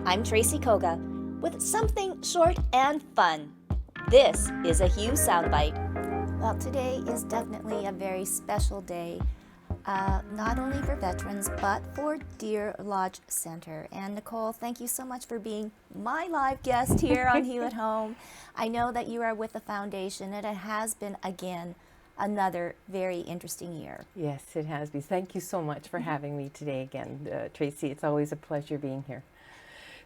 I'm Tracy Koga with something short and fun. This is a Hue Soundbite. Well, today is definitely a very special day, not only for veterans, but for Deer Lodge Center. And Nicole, thank you so much for being my live guest here on Hue at Home. I know that you are with the foundation, and it has been, again, another very interesting year. Yes, it has been. Thank you so much for having me today again, Tracy. It's always a pleasure being here.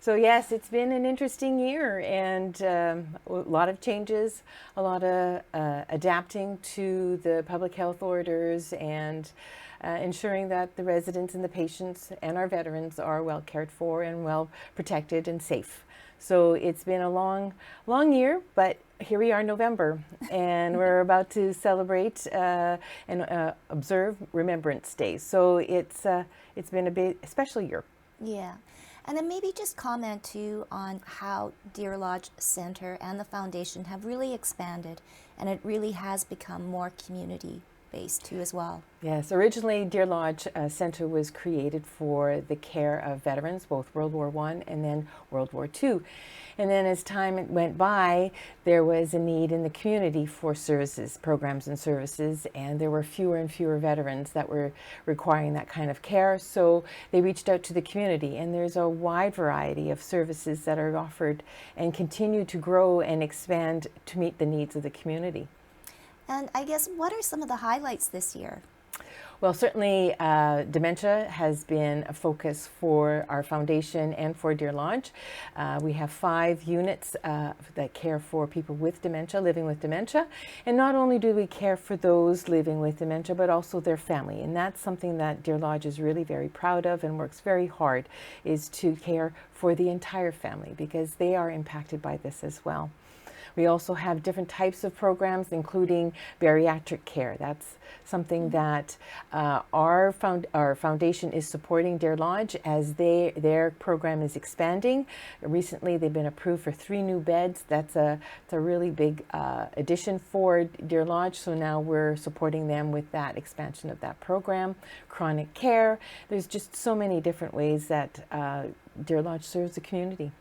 So yes, it's been an interesting year, and a lot of changes, a lot of adapting to the public health orders, and ensuring that the residents and the patients and our veterans are well cared for and well protected and safe. So it's been a long year, but here we are in November, and we're about to celebrate and observe Remembrance Day. So it's been a special year. Yeah. And then maybe just comment too on how Deer Lodge Center and the foundation have really expanded, and it really has become more community-based too as well. Yes, originally Deer Lodge Center was created for the care of veterans, both World War I and then World War II. And then as time went by, there was a need in the community for services, programs and services, and there were fewer and fewer veterans that were requiring that kind of care. So they reached out to the community, and there's a wide variety of services that are offered and continue to grow and expand to meet the needs of the community. And I guess, what are some of the highlights this year? Well, certainly dementia has been a focus for our foundation and for Deer Lodge. We have 5 units that care for people with dementia, living with dementia. And not only do we care for those living with dementia, but also their family. And that's something that Deer Lodge is really very proud of and works very hard, is to care for the entire family, because they are impacted by this as well. We also have different types of programs, including bariatric care. That's something that our foundation is supporting Deer Lodge as their program is expanding. Recently, they've been approved for 3 new beds. That's a really big addition for Deer Lodge. So now we're supporting them with that expansion of that program. Chronic care. There's just so many different ways that Deer Lodge serves the community.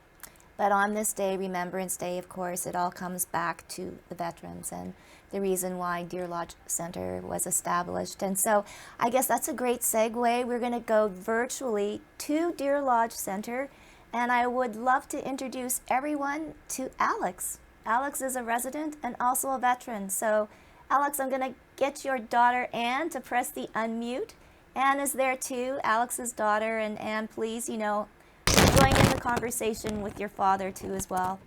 But on this day, Remembrance Day, of course, it all comes back to the veterans and the reason why Deer Lodge Center was established. And so I guess that's a great segue. We're going to go virtually to Deer Lodge Center, and I would love to introduce everyone to Alex. Alex is a resident and also a veteran. So Alex, I'm going to get your daughter Anne to press the unmute. Anne is there too, Alex's daughter, and Anne, please, join in the conversation with your father too as well.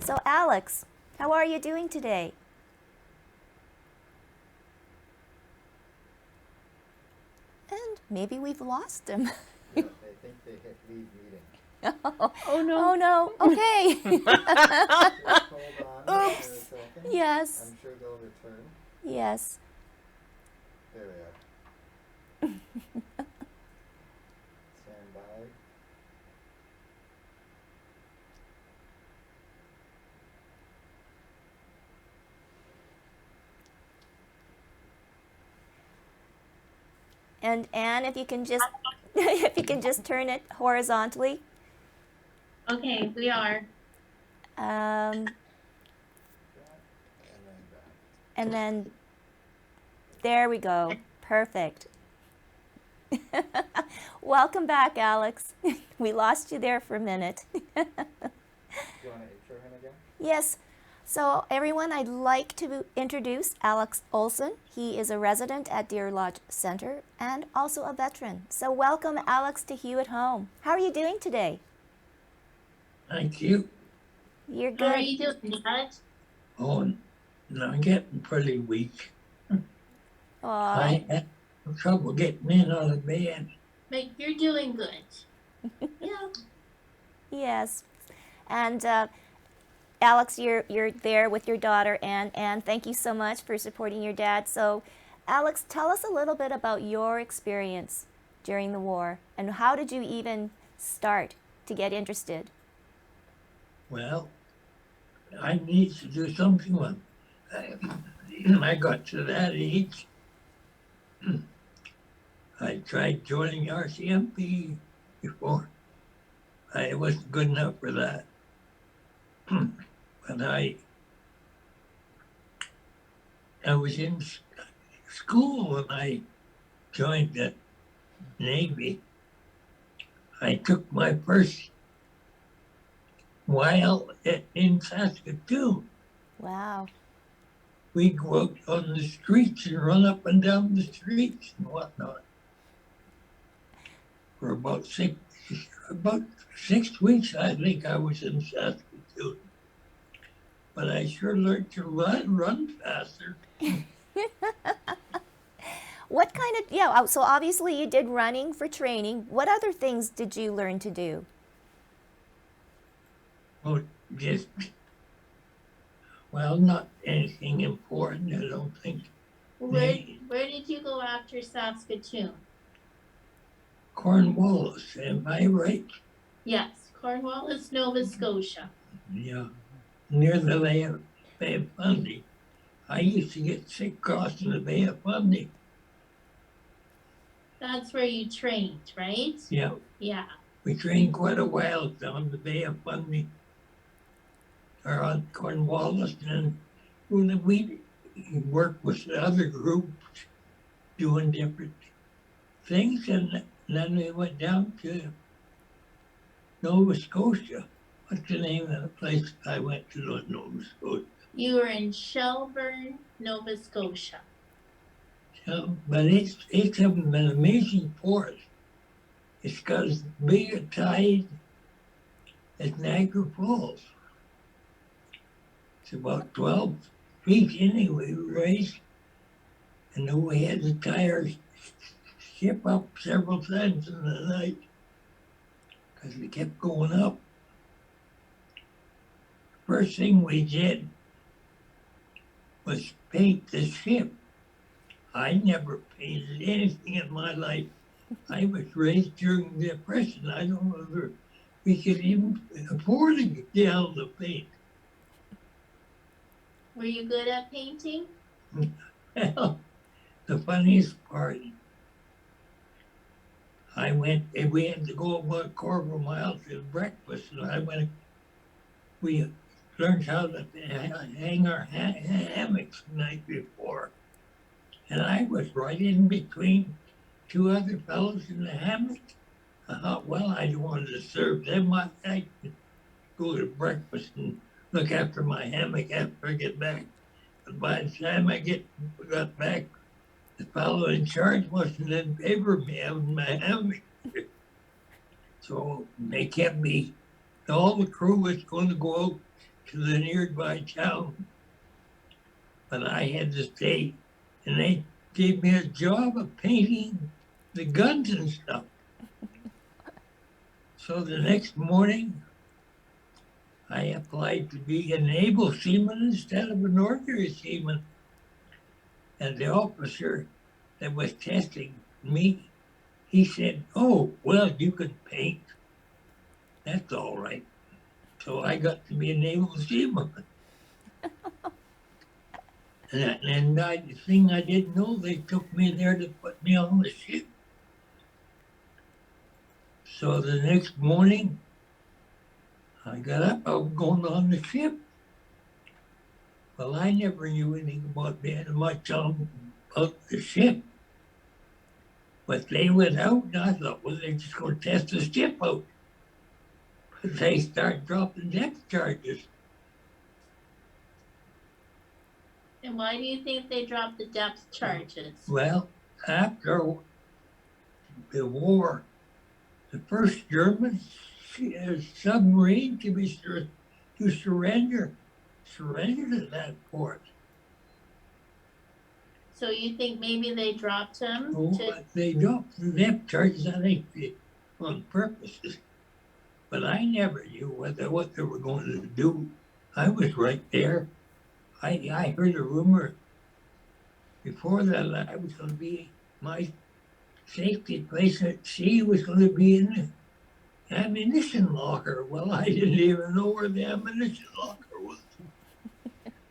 So Alex, how are you doing today? And maybe we've lost him. Yeah, I think they hit leave meeting. Oh no. Oh no. Okay. Just hold on Oops. for a second. Yes. I'm sure they'll return. Yes. There they are. Stand by. And Anne, if you can just turn it horizontally. Okay, we are. And then back. And then there we go. Perfect. Welcome back, Alex. We lost you there for a minute. Do you want to intro him again? Yes. So everyone, I'd like to introduce Alex Olson. He is a resident at Deer Lodge Center and also a veteran. So welcome, Alex, to Hue at Home. How are you doing today? Thank you. You're How are good. you doing, Alex? Oh, no, I'm getting pretty weak. Aw. I had trouble getting in out of bed. But you're doing good. Yeah. Yes. And Alex, you're there with your daughter, and thank you so much for supporting your dad. So, Alex, tell us a little bit about your experience during the war, and how did you even start to get interested? Well, I need to do something with I got to that age. I tried joining RCMP before. I wasn't good enough for that. But I was in school when I joined the Navy. I took my first while in Saskatoon. Wow. We'd go out on the streets and run up and down the streets and whatnot for about 6 weeks. I think I was in Saskatoon, but I sure learned to run faster. What kind of, yeah, so obviously you did running for training. What other things did you learn to do? Oh, just well, not anything important, I don't think. Where did you go after Saskatoon? Cornwallis, am I right? Yes, Cornwallis, Nova Scotia. Yeah, near the Bay of Fundy. I used to get sick crossing the Bay of Fundy. That's where you trained, right? Yeah, Yeah. we trained quite a while down the Bay of Fundy, or on Cornwallis, and we worked with the other groups doing different things, and then we went down to Nova Scotia. What's the name of the place I went to Nova Scotia? You were in Shelburne, Nova Scotia. So, but it's an amazing port. It's got as big a tide as Niagara Falls. It's about 12 feet anyway, raised. And then we had the tires ship up several times in the night because we kept going up. First thing we did was paint the ship. I never painted anything in my life. I was raised during the Depression. I don't know if we could even afford to get out the paint. Were you good at painting? Well, the funniest part, we had to go about a quarter of a mile to breakfast, and we learned how to hang our hammocks the night before. And I was right in between two other fellows in the hammock. I thought, well, I don't want to disturb them. I could go to breakfast and look after my hammock after I get back. But by the time I got back, the fellow in charge wasn't in favor of me having my hammock. So they kept me. All the crew was going to go out to the nearby town, but I had to stay. And they gave me a job of painting the guns and stuff. So the next morning, I applied to be a naval seaman instead of an ordinary seaman. And the officer that was testing me, he said, "Oh, well, you can paint. That's all right." So I got to be a naval seaman. And the thing I didn't know, they took me there to put me on the ship. So the next morning, I got up, I was going on the ship. Well, I never knew anything about being much on about the ship. But they went out, and I thought, well, they're just going to test the ship out. But they started dropping depth charges. And why do you think they dropped the depth charges? Well, after the war, the first German submarine to surrendered at that port. So you think maybe they dropped him? Oh, they dropped the depth charges, I think, on purpose. But I never knew what they were going to do. I was right there. I heard a rumor before that I was going to be, my safety place at sea was going to be in the ammunition locker. Well, I didn't even know where the ammunition locker was.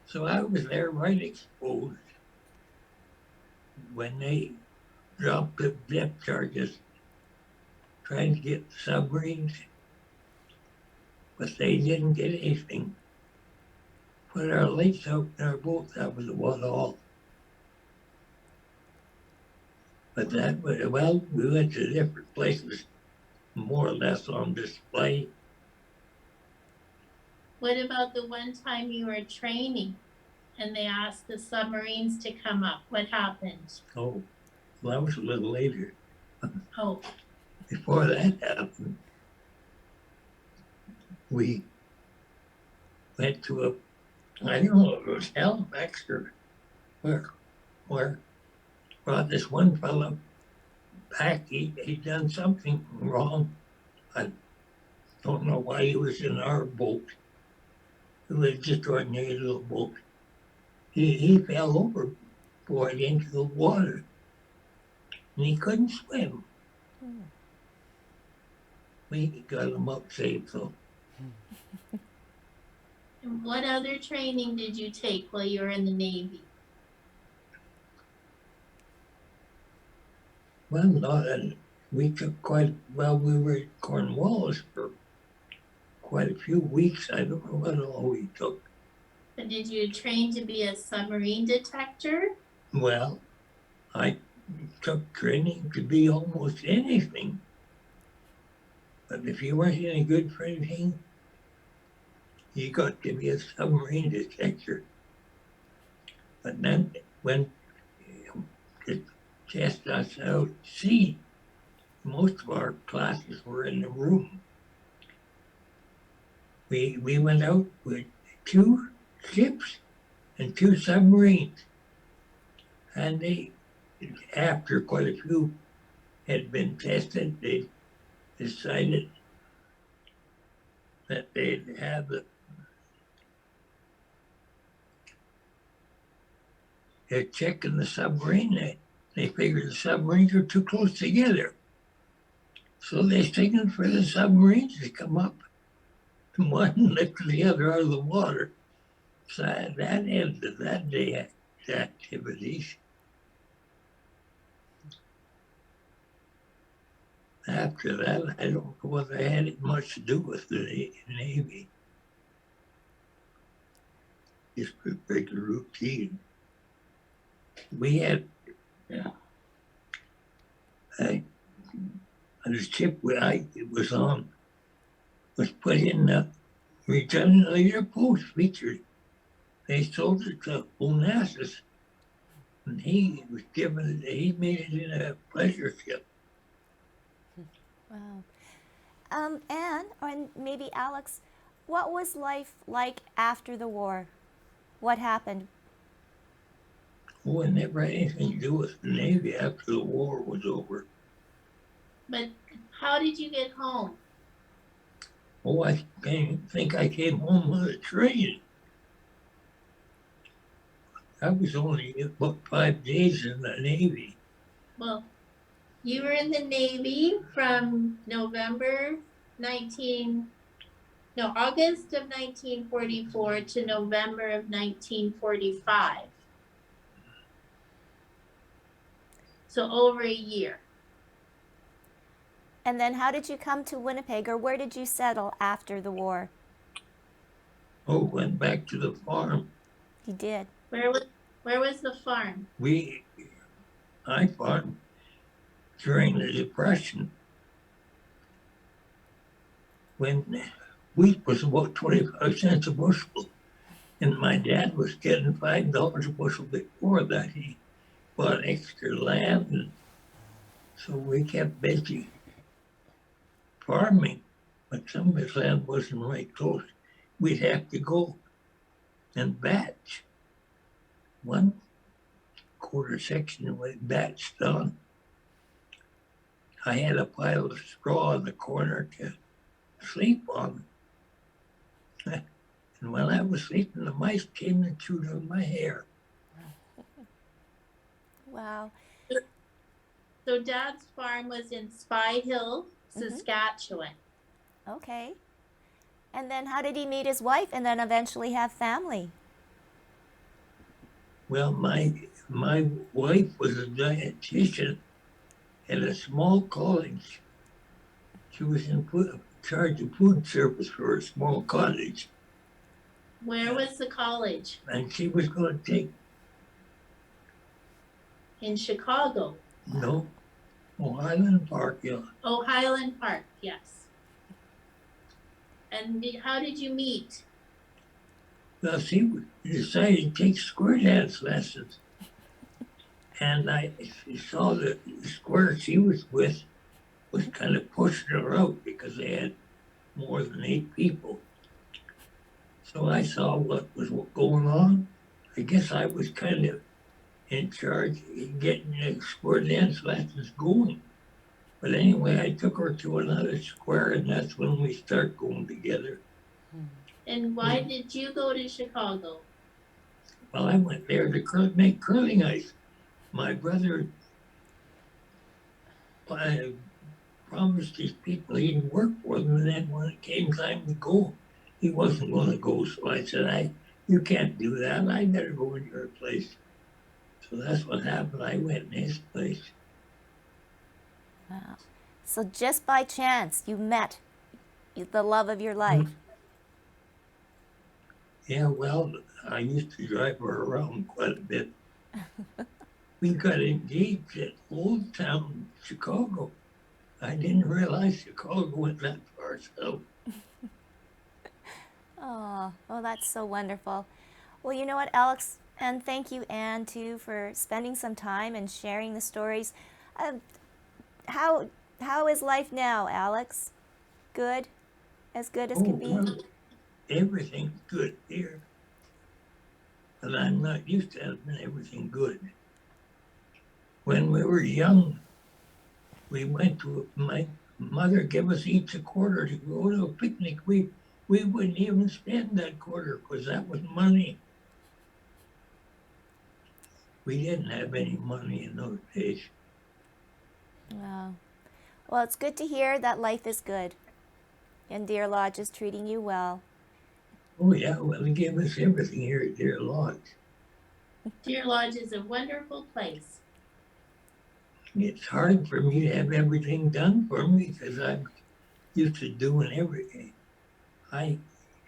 So I was there right exposed when they dropped the depth charges, trying to get submarines but they didn't get anything. Put our lights out in our boat, that was about all. But that was, well, we went to different places, more or less on display. What about the one time you were training and they asked the submarines to come up? What happened? Oh, well, that was a little later. Oh, Before that happened, we went to I don't know, it was Halifax or where brought this one fellow back. He'd done something wrong. I don't know why he was in our boat. It was just an ordinary little boat. He fell overboard into the water and he couldn't swim. We got him up safe though. and what other training did you take while you were in the Navy? Well, not we took we were at Cornwallis for quite a few weeks. I don't know what all we took. But did you train to be a submarine detector? Well, I took training to be almost anything. But if you weren't any good for anything, you got to be a submarine detector. But then when to test us out at sea, most of our classes were in the room. We went out with 2 ships and 2 submarines. And they, after quite a few had been tested, they decided that they'd have they're checking the submarine. They figured the submarines were too close together. So they signaled for the submarines to come up. And one lifted the other out of the water. So that ended that day's activities. After that, I don't know whether I had much to do with the Navy. Just a regular routine. We had, the ship I was on was put in the redundant leader post featured. They sold it to Onassis, and he made it in a pleasure ship. Wow. Anne, or maybe Alex, what was life like after the war? What happened? Oh, it never had anything to do with the Navy after the war was over. But how did you get home? Oh, I think I came home on a train. I was only about 5 days in the Navy. Well, you were in the Navy from August of 1944 to November of 1945. So over a year. And then how did you come to Winnipeg, or where did you settle after the war? Oh, went back to the farm. You did. Where was the farm? I farmed during the Depression when wheat was about 25 cents a bushel. And my dad was getting $5 a bushel before that. He bought extra land, and so we kept busy farming. But some of his land wasn't right close. We'd have to go and batch 1/4 section was batched on. I had a pile of straw in the corner to sleep on. And while I was sleeping, the mice came and chewed on my hair. Wow. So Dad's farm was in Spy Hill, Saskatchewan. Okay. And then how did he meet his wife and then eventually have family? Well, my wife was a dietitian at a small college. She was in charge of food service for a small cottage, Where was the college? and she was going to take, In Chicago. no, Highland Park, yeah. Oh, Highland Park, yes. And how did you meet? Well, she decided to take square dance lessons. And I saw the square she was with was kind of pushing her out because they had more than 8 people. So I saw what was going on. I guess I was kind of in charge of getting the square dance lessons going. But anyway, I took her to another square, and that's when we start going together. And why did you go to Chicago? Well, I went there to make curling ice. My brother promised these people he'd work for them, and then when it came time to go, he wasn't going to go. So I said, you can't do that. I better go in your place. So that's what happened. I went in his place. Wow. So just by chance, you met the love of your life. Yeah, well, I used to drive her around quite a bit. We got engaged at Old Town, Chicago. I didn't realize Chicago went that far south. Oh, that's so wonderful. Well, you know what, Alex, and thank you, Anne, too, for spending some time and sharing the stories. How is life now, Alex? Good? As good as can be? Well, everything's good here. But I'm not used to having everything good. When we were young, we went to, my mother gave us each a quarter to go to a picnic. We wouldn't even spend that quarter because that was money. We didn't have any money in those days. Wow. Well, it's good to hear that life is good and Deer Lodge is treating you well. Oh yeah, well, they gave us everything here at Deer Lodge. Deer Lodge is a wonderful place. It's hard for me to have everything done for me because I'm used to doing everything. I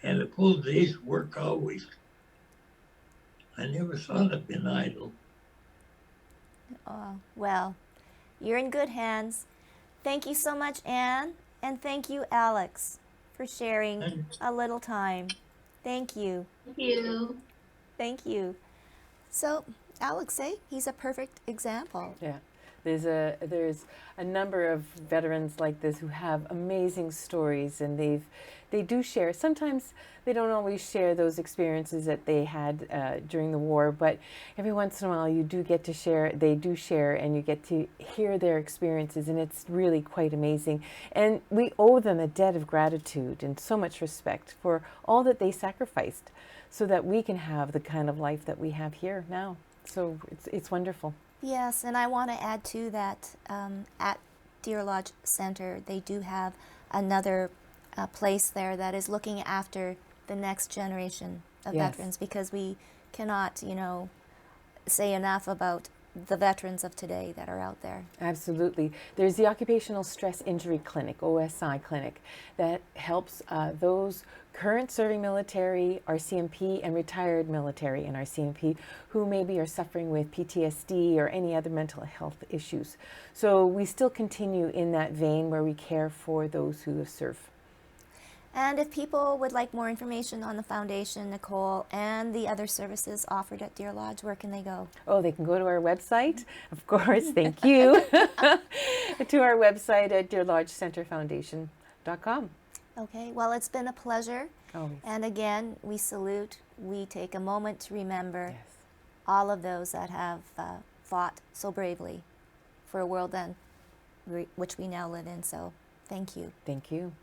had a full day's work always. I never thought I'd been idle. Oh, well, you're in good hands. Thank you so much, Anne, and thank you, Alex, for sharing a little time. Thank you. Thank you. Thank you. So, Alex, he's a perfect example. Yeah. There's a number of veterans like this who have amazing stories, and they do share. Sometimes they don't always share those experiences that they had during the war, but every once in a while you do get to share. They do share, and you get to hear their experiences, and it's really quite amazing. And we owe them a debt of gratitude and so much respect for all that they sacrificed, so that we can have the kind of life that we have here now. So it's wonderful. Yes, and I want to add too that at Deer Lodge Center, they do have another place there that is looking after the next generation of Yes. veterans, because we cannot, say enough about the veterans of today that are out there. Absolutely. There's the Occupational Stress Injury Clinic, OSI Clinic, that helps those current serving military, RCMP, and retired military and RCMP who maybe are suffering with PTSD or any other mental health issues. So we still continue in that vein where we care for those who have served. And if people would like more information on the foundation, Nicole, and the other services offered at Deer Lodge, where can they go? Oh, they can go to our website, of course, thank you, to our website at deerlodgecenterfoundation.com. Okay, well, it's been a pleasure. Always. And again, we salute, we take a moment to remember Yes. all of those that have fought so bravely for a world which we now live in. So thank you. Thank you.